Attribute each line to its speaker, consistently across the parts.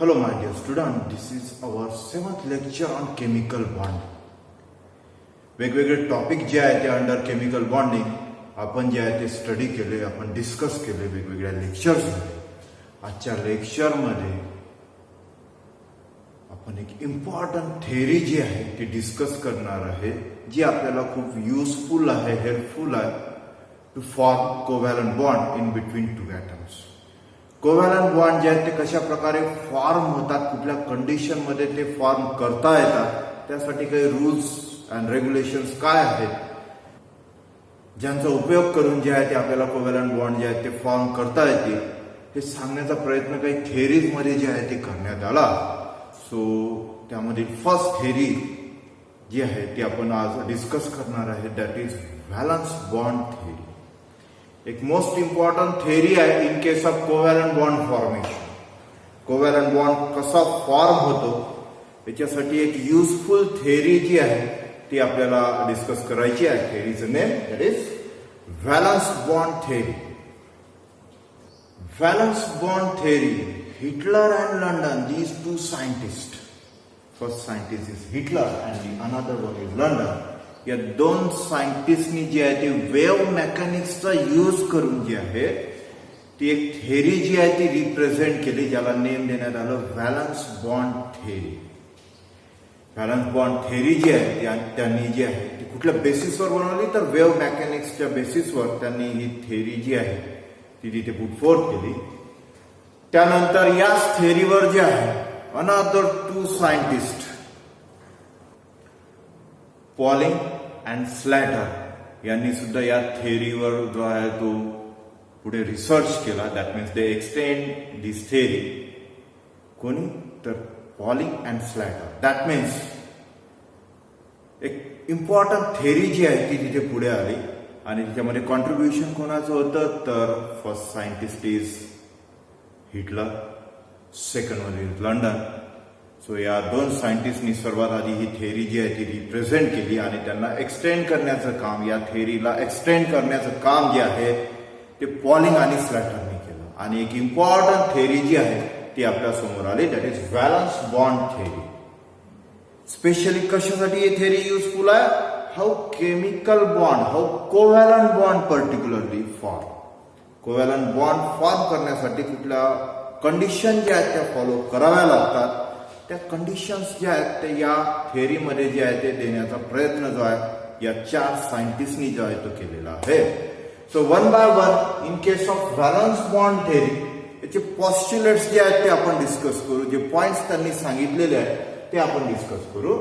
Speaker 1: Hello my dear student, this is our 7th lecture on chemical bond. वेगवेगळे topic जे आहे ते under chemical bonding आपण जे आहे ते स्टडी केले, आपण डिस्कस केले वेगवेगळ्या लेक्चर्समध्ये. आजच्या लेक्चरमध्ये आपण एक इम्पॉर्टंट थेअरी जी आहे ती डिस्कस करणार आहे, जी आपल्याला खूप युजफुल आहे, हेल्पफुल आहे to form covalent bond in between two atoms. Covalent bond जे आहेत ते कशा प्रकारे फॉर्म होतात, कुठल्या कंडिशनमध्ये ते फॉर्म करता येतात, त्यासाठी काही रूल्स अँड रेग्युलेशन्स काय आहेत, ज्यांचा उपयोग करून जे आहे ते आपल्याला कोव्हॅलंट बॉन्ड जे आहेत ते फॉर्म करता येतील, हे सांगण्याचा प्रयत्न काही थेअरीजमध्ये जे आहे ते करण्यात आला. सो त्यामध्ये फर्स्ट थेअरी जी आहे ती आपण आज डिस्कस करणार आहे, that is valence bond theory. एक मोस्ट इम्पॉर्टंट थेअरी आहे in case of covalent bond formation. Covalent bond कसा फॉर्म होतो याच्यासाठी एक युजफुल थेअरी जी आहे ती आपल्याला डिस्कस करायची आहे. थेअरीचं name that is valence bond theory. Valence bond theory, Heitler and London, these two scientist, first scientist is Heitler and another one is London. या दोन सायंटिस्टनी जे आहे ते वेव्ह मेकॅनिक्सचा यूज करून जे आहे ती एक थेअरी जी आहे ती रिप्रेझेंट केली, ज्याला नेम देण्यात आलं valence bond theory. Valence bond theory जी आहे त्यांनी जी आहे ती कुठल्या बेसिसवर बनवली, तर वेव्ह मेकॅनिक्सच्या बेसिसवर त्यांनी ही थेअरी जी आहे ती तिथे पुट फोर्थ केली. त्यानंतर याच थेअरीवर जे आहे another two scientist, Pauling and Slater, यांनी सुद्धा या थेअरीवर जो आहे तो पुढे रिसर्च केला. That means they extend this theory. कोणी, तर polling and Slater. That means एक इम्पॉर्टंट थेअरी जी आहे ती तिथे पुढे आली आणि त्याच्यामध्ये कॉन्ट्रीब्युशन कोणाचं होतं, तर first scientist is Hitler, second one is London. So या दोन सायंटिस्टनी सर्वात आधी ही थेअरी जी आहे ती रिप्रेझेंट केली आणि त्यांना एक्सटेंड करण्याचं काम, या थेअरीला एक्सटेंड करण्याचं काम जे आहे ते पॉलिंग आणि स्लॅटरनी केलं. आणि एक इम्पॉर्टंट थेअरी जी आहे ती आपल्या समोर आली, that is valence bond theory. Specially कशासाठी ही थेअरी युजफुल आहे, how chemical bond, how covalent bond particularly form. Covalent bond form करण्यासाठी कुठल्या कंडिशन ज्या आहेत त्या फॉलो कराव्या लागतात, त्या कंडिशन्स ज्या आहेत ते या थेअरीमध्ये जे आहे ते देण्याचा प्रयत्न जो आहे या चार सायंटिस्टनी जो आहे तो केलेला आहे. So one by one in case of valence bond theory याचे पॉस्ट्युलेट्स जे आहेत ते आपण डिस्कस करू, जे पॉइंट्स त्यांनी सांगितलेले आहेत ते आपण डिस्कस करू.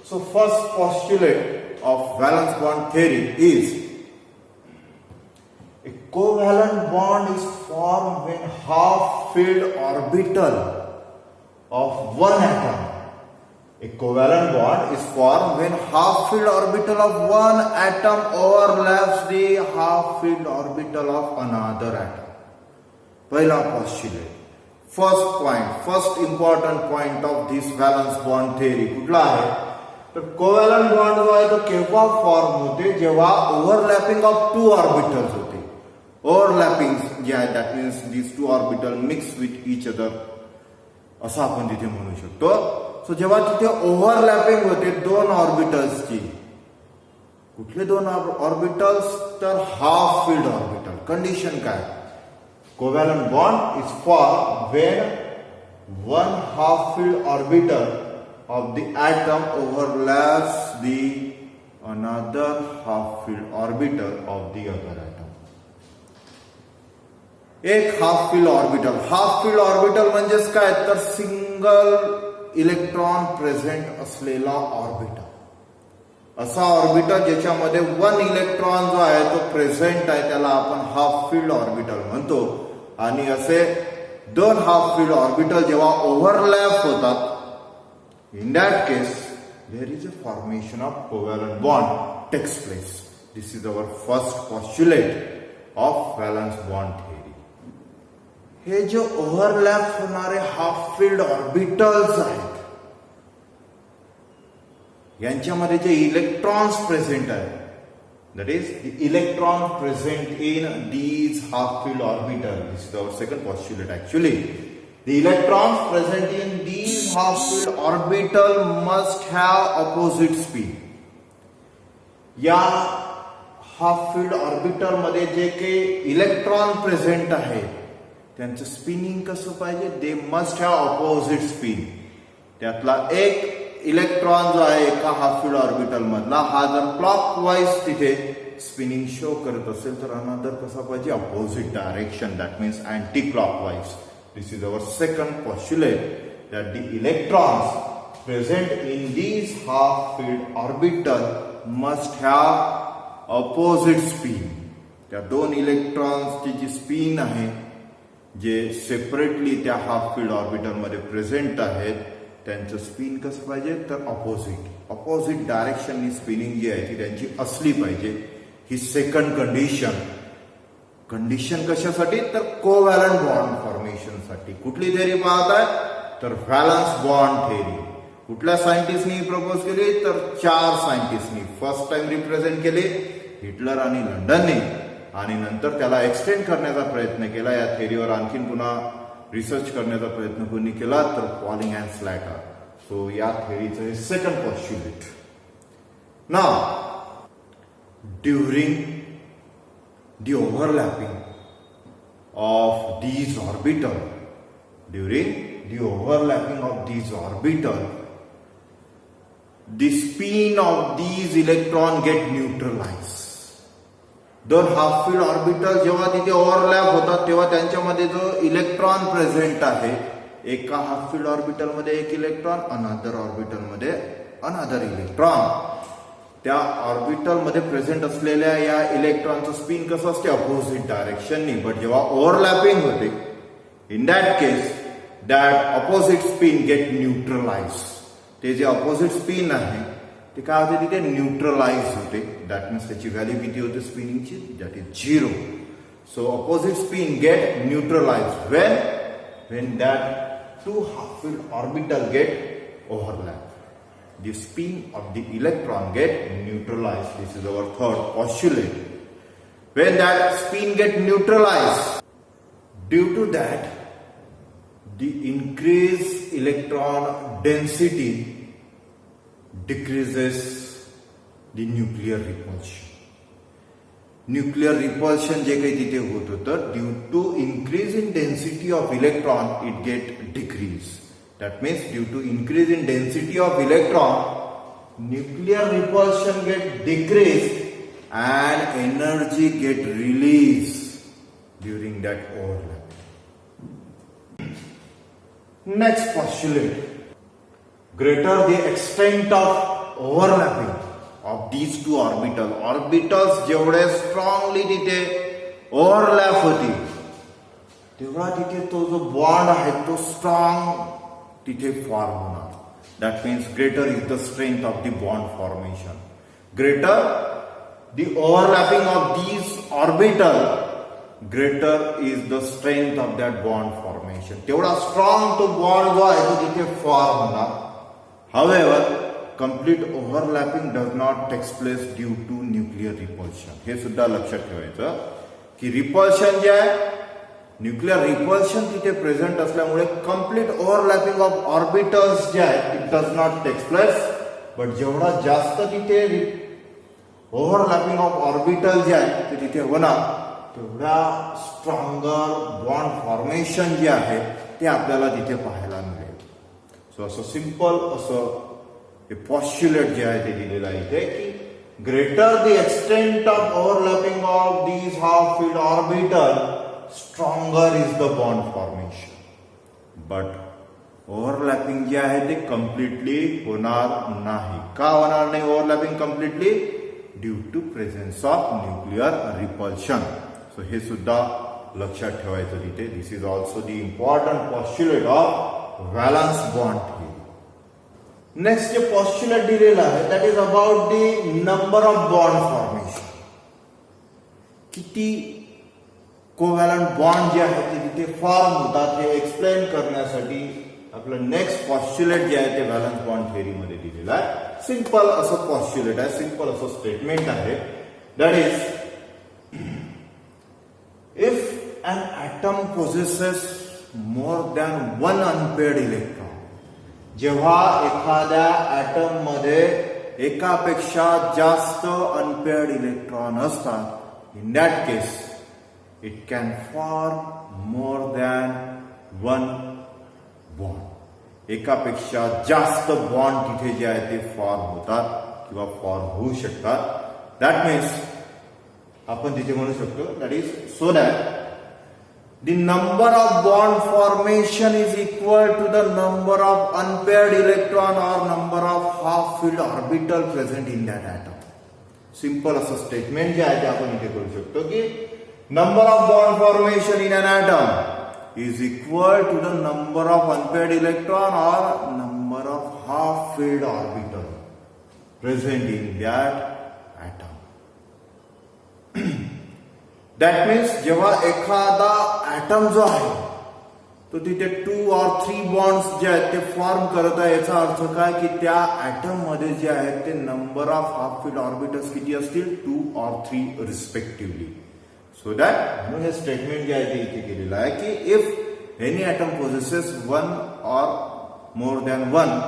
Speaker 1: So first postulate of valence bond theory is a covalent bond is formed when half-filled orbital of one atom. A covalent bond is formed when half-filled orbital of one atom overlaps the half-filled orbital of another atom. पहिला postulate, first point, first important point of this valence bond theory कुठला आहे, तर covalent bond जो आहे तो केव्हा form होते, जेव्हा ओव्हरलॅपिंग ऑफ टू ऑर्बिटल्स होते. ओव्हरलॅपिंग जे आहे that means this to orbital mix with each other असं आपण तिथे म्हणू शकतो. सो जेव्हा तिथे ओव्हरलॅपिंग होते दोन ऑर्बिटल्सची, कुठले दोन ऑर्बिटल्स, तर हाफ फिल्ड ऑर्बिटल. कंडिशन काय, covalent bond is form when one half filled orbital of the atom overlaps the another half filled orbital of the other atom. एक half filled orbital, half filled orbital म्हणजेच काय, तर single electron present असलेला orbital. असा orbital ज्याच्यामध्ये one electron जो आहे तो प्रेझेंट आहे त्याला आपण हाफ फिल्ड ऑर्बिटल म्हणतो. आणि असे दोन हाफ फिल्ड ऑर्बिटल जेव्हा ओव्हरलॅप होतात, in that case there is a formation of covalent bond takes place. This is our first postulate of valence bond theory. हे जे ओव्हरलॅप होणारे हाफ फिल्ड ऑर्बिटल्स आहेत यांच्यामध्ये जे इलेक्ट्रॉन्स प्रेझेंट आहेत, that is the electron present in these half filled orbital. This is our second postulate actually. The electrons present in these half-filled orbital must have opposite spin. या half-field orbital मध्ये जे काही electron present आहे त्यांचं spinning कसं पाहिजे? They must have opposite spin. त्यातला एक इलेक्ट्रॉन जो आहे एका हाफ-फील्ड ऑर्बिटल मधला हा जर क्लॉकवाईज तिथे स्पिनिंग शो करत असेल तर अनदर कसा पाहिजे? Opposite direction. That means anti clockwise. This is our second postulate, that the electrons present in these half-filled orbital must have opposite spin. त्या दोन इलेक्ट्रॉन्सची जी स्पिन आहे जे सेपरेटली त्या हाफ-फील्ड ऑर्बिटल मध्ये प्रेझेंट आहेत त्यांचं स्पिन कसं पाहिजे? तर ऑपोजिट डायरेक्शननी स्पिनिंग जी आहे ती त्यांची असली पाहिजे. ही सेकंड कंडिशन कशासाठी? तर कोव्हॅलंट बॉन्ड फॉर्मेशन साठी. कुठली थेरी पाहताय? तर व्हॅलन्स बॉन्ड थेरी. कुठल्या सायंटिस्टनी प्रपोज केली? तर 4 सायंटिस्टनी. फर्स्ट टाइम रिप्रेझेंट केली हिटलर आणि लंडनने, आणि नंतर त्याला एक्सटेंड करण्याचा प्रयत्न केला. या थेरीवर आणखीन पुन्हा रिसर्च करण्याचा प्रयत्न कोणी केला? तर पॉलिंग अँड स्लॅटर. सो या थेरीचं हे second postulate. Now during the overlapping of these orbital, the spin of these electron get neutralized. दोन हाफ फील्ड ऑर्बिटल जेव्हा तिथे ओव्हरलॅप होतात तेव्हा त्यांच्यामध्ये जो इलेक्ट्रॉन प्रेझेंट आहे, एका हाफ फील्ड ऑर्बिटल मध्ये एक इलेक्ट्रॉन, अनदर ऑर्बिटल मध्ये अनदर इलेक्ट्रॉन. त्या ऑर्बिटल मध्ये प्रेझेंट असलेल्या या इलेक्ट्रॉनचं स्पिन कसं असते? अपोजिट डायरेक्शननी. बट जेव्हा ओव्हरलॅपिंग होते in that case that opposite spin get neutralise. ते जे अपोजिट स्पिन आहे ते काय होते? तिथे न्यूट्रलाइज होते. दॅट मीन्स त्याची व्हॅल्यू किती होते स्पिनिंगची? That is 0. So opposite spin get neutralize when that two half-filled orbital get overlap. The spin of the electron get neutralized. This is our third postulate. When that spin get neutralized, due to that, the increased electron density decreases the nuclear repulsion. Nuclear repulsion जे काही तिथे होत होतं, due to increase in density of electron, it get decreased. That means due to increase in density of electron, nuclear repulsion get decreased and energy get released during that overlap. Next postulate. Greater the extent of overlapping of these two orbitals जेवढे strongly तिथे overlap होती तेवढा तिथे तो जो bond आहे तो strong तिथे फॉर्म होणार. That means greater is the strength of the bond formation. Greater the overlapping of these orbital, greater is the strength of that bond formation. तेवढा strong तो bond जो आहे तो तिथे फॉर्म होणार. However, complete overlapping does not take place due to nuclear repulsion. हे सुद्धा लक्षात ठेवायचं की रिपल्शन जे आहे, न्यूक्लियर रिपल्शन तिथे प्रेझेंट असल्यामुळे कम्प्लीट ओव्हरलॅपिंग ऑफ ऑर्बिटल्स जे आहे it does not take place. But जेवढा जास्त तिथे ओव्हरलॅपिंग ऑफ ऑर्बिटल जे आहे ते तिथे होणार तेवढा स्ट्रॉंगर बॉन्ड फॉर्मेशन जे आहे ते आपल्याला तिथे पाहायला मिळेल. सो असं सिंपल असं हे पॉस्ट्युलेट जे आहे ते दिलेलं आहे इथे की greater the extent of overlapping of these half filled orbital, stronger is the bond formation. But overlapping जे आहे ते completely होणार नाही. का होणार नाही overlapping completely? Due to presence of nuclear repulsion. So हे सुद्धा लक्षात ठेवायचं तिथे. This is also the important postulate of valence bond theory. Next जे postulate दिलेला आहे that is about the number of bond formation. किती कोव्हॅलंट बॉन्ड जे आहे ते तिथे फॉर्म होतात हे एक्सप्लेन करण्यासाठी आपलं नेक्स्ट पॉस्ट्युलेट जे आहे ते व्हॅलन्स बॉन्ड थेअरी मध्ये दिलेलं आहे. सिंपल असं पॉस्ट्युलेट आहे, सिंपल असं स्टेटमेंट आहे. That is if an atom possesses more than one unpaired electron. जेव्हा एखाद्या ॲटम मध्ये एकापेक्षा जास्त अनपेअर्ड इलेक्ट्रॉन असतात, in that case it can form more than one bond. एकापेक्षा जास्त बॉन्ड तिथे जे आहे ते फॉर्म होतात किंवा फॉर्म होऊ शकतात. दॅट मीन्स आपण तिथे म्हणू शकतो that is so that the number of bond formation is equal to the number of unpaired electron or number of half filled orbital present in that atom. Simple असं statement जे आहे ते आपण इथे करू शकतो की number of bond formation in an atom is equal to the number of unpaired electron or number of half filled orbital present in that atom. That means जेव्हा एखादा ॲटम जो आहे तो तिथे 2 or 3 बॉन्ड्स जे आहेत ते फॉर्म करत आहे, याचा अर्थ काय की त्या ॲटम मध्ये जे आहेत ते number of half filled orbitals किती असतील, 2 or 3 रिस्पेक्टिव्हली. सो दॅट म्हणून हे स्टेटमेंट जे आहे ते इथे केलेलं आहे की if any atom possesses 1 or more than one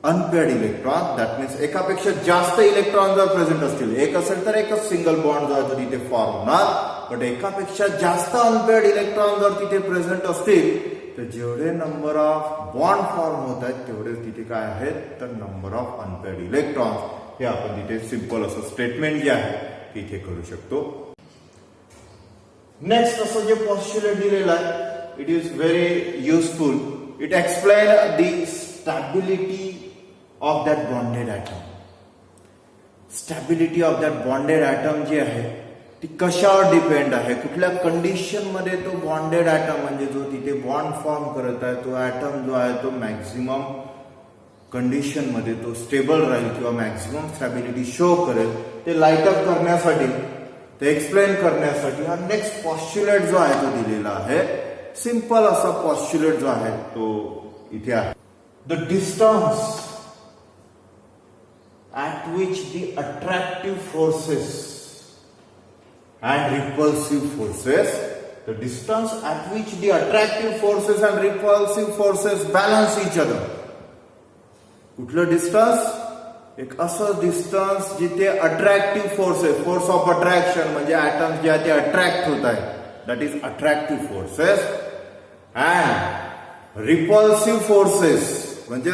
Speaker 1: unpaired electron, that means एकापेक्षा जास्त इलेक्ट्रॉन जर प्रेझेंट असतील, एक असेल तर एकच सिंगल बॉन्ड जो आहे तो तिथे फॉर्म होणार, बट एकापेक्षा जास्त अनपेअर्ड इलेक्ट्रॉन जर तिथे प्रेझेंट असतील तर जेवढे नंबर ऑफ बॉन्ड फॉर्म होत आहेत तेवढे तिथे काय आहेत तर नंबर ऑफ अनपेअर्ड इलेक्ट्रॉन. हे आपण तिथे सिंपल असं स्टेटमेंट जे आहे तिथे करू शकतो. नेक्स्ट असं जे पॉस्ट्युलेट दिलेलं आहे it is very useful. It explain the stability of that bonded atom. Stability of that bonded atom जी आहे ती कशावर डिपेंड आहे, कुठल्या कंडिशन मध्ये तो बॉन्डेड ॲटम म्हणजे जो तिथे बॉन्ड फॉर्म करत आहे तो ॲटम जो आहे तो मॅक्झिमम कंडिशन मध्ये तो स्टेबल राहील किंवा मॅक्झिमम स्टॅबिलिटी शो करेल. ते लाईट अप करण्यासाठी, ते एक्सप्लेन करण्यासाठी हा नेक्स्ट पॉस्ट्युलेट जो आहे तो दिलेला आहे. सिंपल असा पॉस्ट्युलेट जो आहे तो इथे आहे. The distance at which the attractive forces and repulsive forces, the distance at which the attractive forces and repulsive forces balance each other. कुठलं डिस्टन्स, एक असं डिस्टन्स जिथे attractive forces, force of attraction म्हणजे ॲटम्स जे आहे ते attract होत आहे, that is attractive forces, and repulsive forces म्हणजे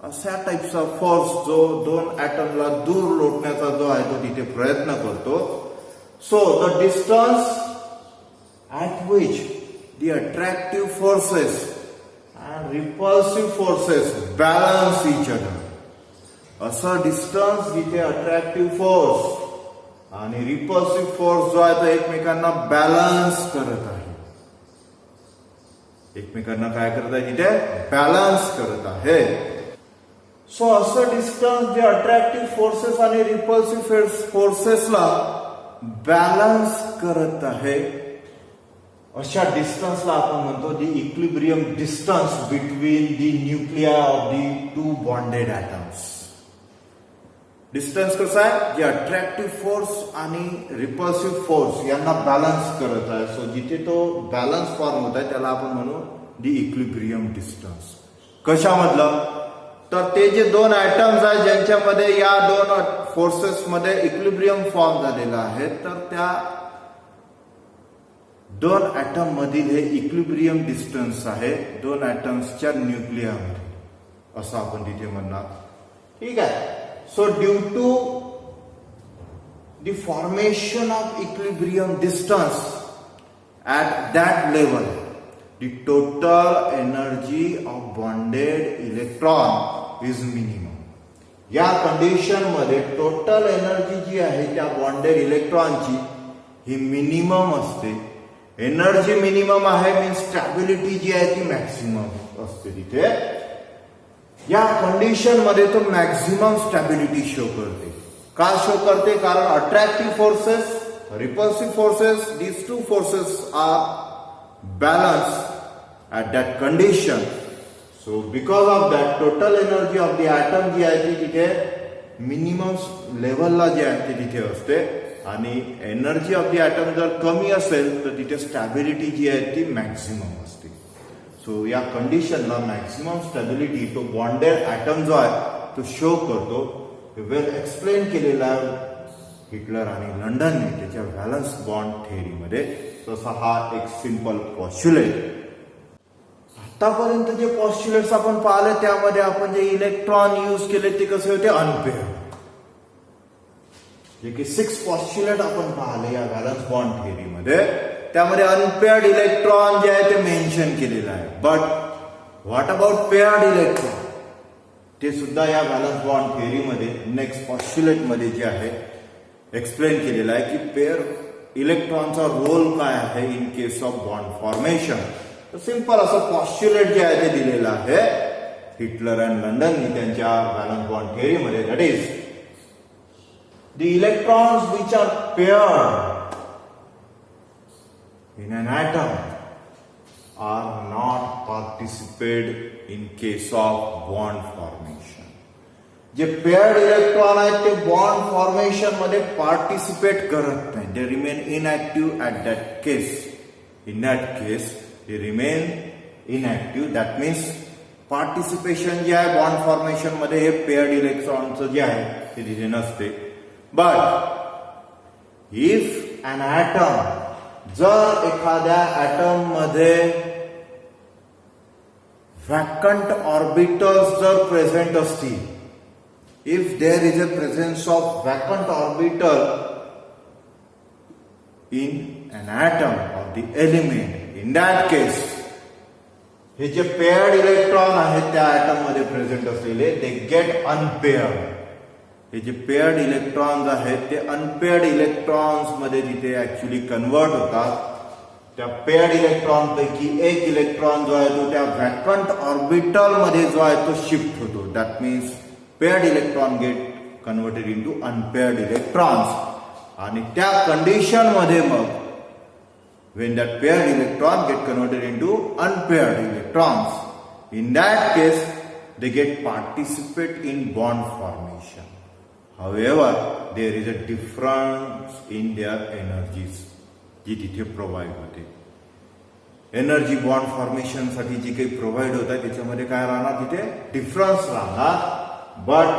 Speaker 1: अशा टाइप्स ऑफ फोर्स जो दोन ॲटमला दूर लोटण्याचा जो आहे तो तिथे प्रयत्न करतो. So the distance at which the attractive forces and repulsive forces balance each other. असं डिस्टन्स जिथे अट्रॅक्टिव्ह फोर्स आणि रिपल्सिव्ह फोर्स जो आहे तो एकमेकांना बॅलन्स करत आहे, एकमेकांना काय करत आहे तिथे बॅलन्स करत आहे. सो असं डिस्टन्स जे अट्रॅक्टिव्ह फोर्सेस आणि रिपल्सिव्ह फोर्सेसला बॅलन्स करत आहे अशा डिस्टन्सला आपण म्हणतो the equilibrium distance between the nuclei of the 2 bonded atoms. Distance कसं आहे, जे अट्रॅक्टिव्ह फोर्स आणि रिपल्सिव्ह फोर्स यांना बॅलन्स करत आहे. सो जिथे तो बॅलन्स फॉर्म होत आहे त्याला आपण म्हणू दी इक्विलिब्रियम डिस्टन्स. कशामधलं, तर ते जे दोन ॲटम्स आहेत ज्यांच्यामध्ये या दोन फोर्सेस मध्ये इक्विलिब्रियम फॉर्म झालेला आहे, तर त्या दोन ॲटम मधील हे इक्विलिब्रियम डिस्टन्स आहे दोन ॲटम्सच्या न्यूक्लियामध्ये, असं आपण तिथे म्हणणार. ठीक आहे. So due to the formation of equilibrium distance at that level the total energy of bonded electron is minimum. या कंडिशन मध्ये टोटल एनर्जी जी आहे त्या बॉन्डेड इलेक्ट्रॉनची ही मिनिमम असते. एनर्जी मिनिमम आहे मीन्स स्टॅबिलिटी जी आहे ती मॅक्सिमम असते. तिथे या कंडिशन मध्ये तो मॅक्सिमम स्टॅबिलिटी शो करते. का शो करते, कारण attractive forces, repulsive forces, these 2 forces are balanced at that condition. So because of that total energy of the atom जी आहे ती तिथे मिनिमम लेवलला जी आहे ती तिथे असते. आणि एनर्जी ऑफ द ॲटम जर कमी असेल तर तिथे स्टॅबिलिटी जी आहे ती मॅक्झिमम असते. सो या कंडिशनला मॅक्झिमम स्टॅबिलिटी तो बॉन्डेड ॲटम जो आहे तो शो करतो. वेल एक्सप्लेन केलेला हिटलर आणि लंडनने त्याच्या व्हॅलन्स बॉन्ड थेअरीमध्ये. तसा हा एक सिंपल पॉस्च्युलेट. आतापर्यंत जे पॉस्च्युलेट्स आपण पाहिले त्यामध्ये आपण जे इलेक्ट्रॉन यूज केले ते कसे होते, अनपेअर. जे की 6 पॉस्च्युलेट आपण पाहिले या व्हॅलन्स बॉन्ड थेअरीमध्ये, त्यामध्ये अनपेअर्ड इलेक्ट्रॉन जे आहे ते मेन्शन केलेलं आहे. But what about paired electron, ते सुद्धा या व्हॅलन्स बॉन्ड थेअरीमध्ये नेक्स्ट पॉस्च्युलेट मध्ये जे आहे एक्सप्लेन केलेलं आहे की पेअर इलेक्ट्रॉनचा रोल काय आहे in case of bond formation. तर सिंपल असं पॉस्च्युलेट जे आहे ते दिलेलं आहे हिटलर अँड लंडननी त्यांच्या व्हॅलन्स बॉन्ड थेअरीमध्ये. That is the electrons which are paired in an atom are not participate in case of bond formation. जे पेअर्ड इलेक्ट्रॉन आहेत ते बॉन्ड फॉर्मेशन मध्ये पार्टिसिपेट करत नाही. They remain inactive at that case. In that case they remain inactive. That means participation जे आहे bond formation मध्ये हे पेअर्ड इलेक्ट्रॉनचं जे आहे ते तिथे नसते. बट इफ अन ॲटम, जर एखाद्या ॲटम मध्ये व्हॅकंट ऑर्बिटल्स जर प्रेझेंट असतील, if there is a presence of vacant orbital in an atom of the element, in that case हे जे पेअर्ड इलेक्ट्रॉन आहेत त्या ॲटम मध्ये प्रेझेंट असलेले दे गेट अनपेअर्ड. हे जे पेअर्ड इलेक्ट्रॉन्स आहेत ते अनपेअर्ड इलेक्ट्रॉन्स मध्ये तिथे ऍक्च्युली कन्वर्ट होतात. त्या पेअर्ड इलेक्ट्रॉन पैकी एक इलेक्ट्रॉन जो आहे तो त्या व्हॅकंट ऑर्बिटल मध्ये जो आहे तो शिफ्ट होतो. That means paired electron get converted into unpaired electrons. आणि त्या कंडिशन मध्ये मग when that paired electron get converted into unpaired electrons, in that case they get participate in bond formation. However, there is a difference in their energies जी तिथे provide होते. Energy bond formation साठी जी काही provide होत आहे त्याच्यामध्ये काय राहणार, तिथे डिफरन्स राहणार. बट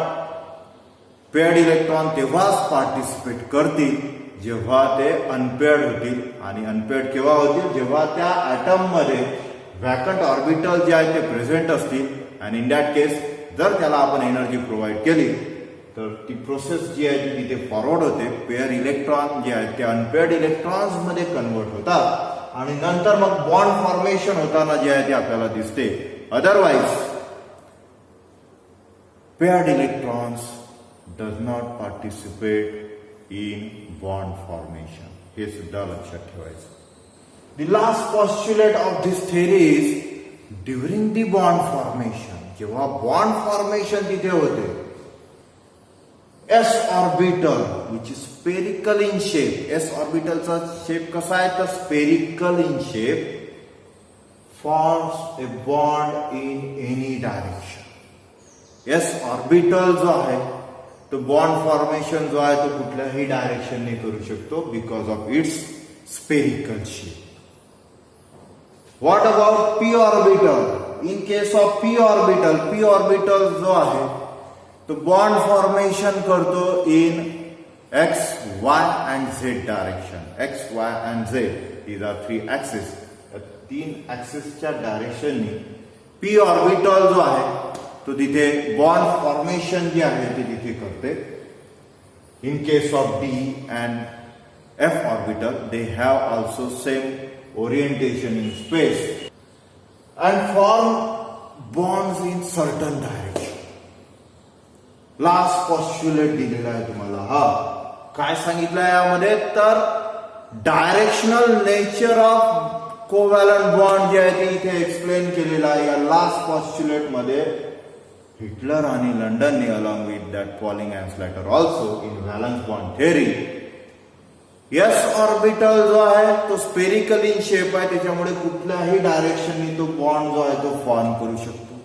Speaker 1: पेअर्ड इलेक्ट्रॉन तेव्हाच पार्टिसिपेट करतील जेव्हा ते अनपेअर्ड होतील. आणि अनपेअर्ड केव्हा होतील, जेव्हा त्या ॲटम मध्ये व्हॅकंट ऑर्बिटल जे आहे ते प्रेझेंट असतील. आणि इन दॅट केस जर त्याला आपण एनर्जी प्रोव्हाइड केली तर ती प्रोसेस जी आहे ती तिथे फॉरवर्ड होते. पेअर इलेक्ट्रॉन जे आहेत ते अनपेअर्ड इलेक्ट्रॉन्स मध्ये कन्वर्ट होतात आणि नंतर मग बॉन्ड फॉर्मेशन होताना जे आहे ते आपल्याला दिसते. Otherwise paired electrons does not participate in bond formation. हे सुद्धा लक्षात ठेवायचं. The last postulate of this theory is during the bond formation. जेव्हा बॉन्ड फॉर्मेशन तिथे होते, S orbital which is spherical in shape. S ऑर्बिटलचा शेप कसा आहे तर spherical in shape, forms a bond in any direction. S orbital जो आहे तो बॉन्ड फॉर्मेशन जो आहे तो कुठल्याही डायरेक्शनने करू शकतो because of its spherical shape. What about P orbital. In case of P orbital, P orbital जो आहे तो बॉन्ड फॉर्मेशन करतो in X, Y and Z direction. X, Y and Z these are 3 axis. 3 ऍक्सिसच्या डायरेक्शननी P orbital जो आहे तो तिथे बॉन्ड फॉर्मेशन जे आहे ते तिथे करते. In case of D and F orbital they have also same orientation in space and form bonds in certain direction. Last postulate दिलेला आहे तुम्हाला. हा काय सांगितलं यामध्ये तर directional nature of covalent bond जे आहे ते इथे एक्सप्लेन केलेला आहे या लास्ट पॉस्च्युलेट मध्ये. हिटलर आणि लंडनने along with that Pauling and Slater also in valence bond theory. S orbital जो आहे तो स्पेरिकल इन शेप आहे, त्याच्यामुळे कुठल्याही डायरेक्शननी तो बॉन्ड जो आहे तो फॉर्म करू शकतो.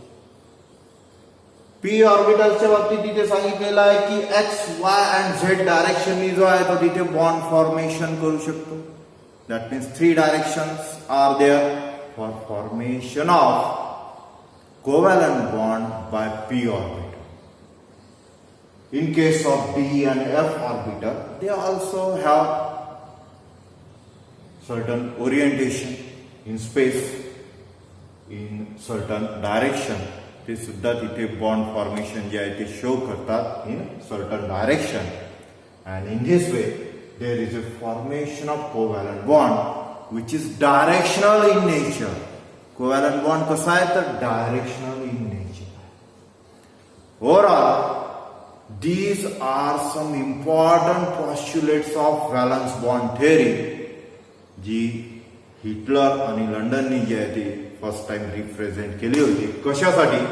Speaker 1: पी ऑर्बिटलच्या बाबतीत तिथे सांगितलेलं आहे की एक्स वाय अँड झेड डायरेक्शननी जो आहे तो तिथे बॉन्ड फॉर्मेशन करू शकतो. That means 3 directions are there for formation of covalent bond by p orbital. In case of d and f orbital, they also have certain orientation in space, in certain direction. ते सुद्धा तिथे bond formation जे आहे ते show करतात in certain direction. And in this way, there is a formation of covalent bond which is directional in nature. Covalent bond कसा आहे तर directional in nature. Overall these are some important postulates of valence bond theory जी Heitler आणि लंडननी जी आहे ती first time represent केली होती. कशासाठी,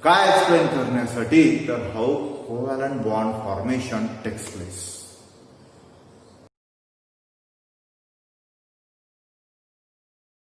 Speaker 1: काय एक्सप्लेन करण्यासाठी, तर how covalent bond formation takes place.